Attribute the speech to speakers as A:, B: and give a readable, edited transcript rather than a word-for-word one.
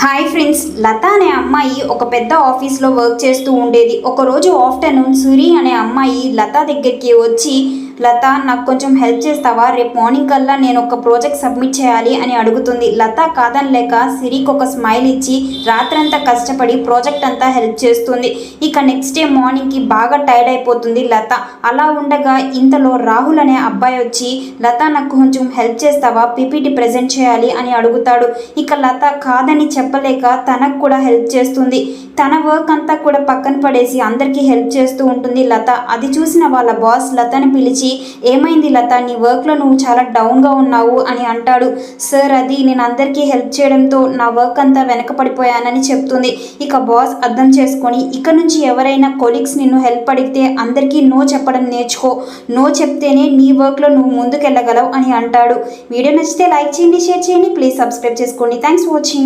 A: Hi friends, లత అనే అమ్మాయి ఒక పెద్ద ఆఫీస్లో వర్క్ చేస్తూ ఉండేది. ఒకరోజు ఆఫ్టర్నూన్ సురి అనే అమ్మాయి లత దగ్గరికి వచ్చి, లత నాకు కొంచెం హెల్ప్ చేస్తావా, రేపు మార్నింగ్ కల్లా నేను ఒక ప్రాజెక్ట్ సబ్మిట్ చేయాలి అని అడుగుతుంది. లత కాదనలేక సిరికి ఒక స్మైల్ ఇచ్చి రాత్రంతా కష్టపడి ప్రాజెక్ట్ అంతా హెల్ప్ చేస్తుంది. ఇక నెక్స్ట్ డే మార్నింగ్కి బాగా టైర్డ్ అయిపోతుంది లత. అలా ఉండగా ఇంతలో రాహుల్ అనే అబ్బాయి వచ్చి, లత నాకు కొంచెం హెల్ప్ చేస్తావా, పీపీటీ ప్రజెంట్ చేయాలి అని అడుగుతాడు. ఇక లత కాదని చెప్పలేక తనకు కూడా హెల్ప్ చేస్తుంది. తన వర్క్ అంతా కూడా పక్కన పడేసి అందరికీ హెల్ప్ చేస్తూ ఉంటుంది లత. అది చూసిన వాళ్ళ బాస్ లతని పిలిచి, ఏమైంది లత, నీ వర్క్లో నువ్వు చాలా డౌన్గా ఉన్నావు అని అంటాడు. సార్, అది నేను అందరికీ హెల్ప్ చేయడంతో నా వర్క్ అంతా వెనకపడిపోయానని చెప్తుంది. ఇక బాస్ అర్థం చేసుకొని, ఇక నుంచి ఎవరైనా కొలీగ్స్ నిన్ను హెల్ప్ అడిగితే అందరికీ నో చెప్పడం నేర్చుకో, నో చెప్తేనే నీ వర్క్లో నువ్వు ముందుకెళ్ళగలవు అని అంటాడు. వీడియో నచ్చితే లైక్ చేయండి, షేర్ చేయండి, ప్లీజ్ సబ్స్క్రైబ్ చేసుకోండి. Thanks for watching.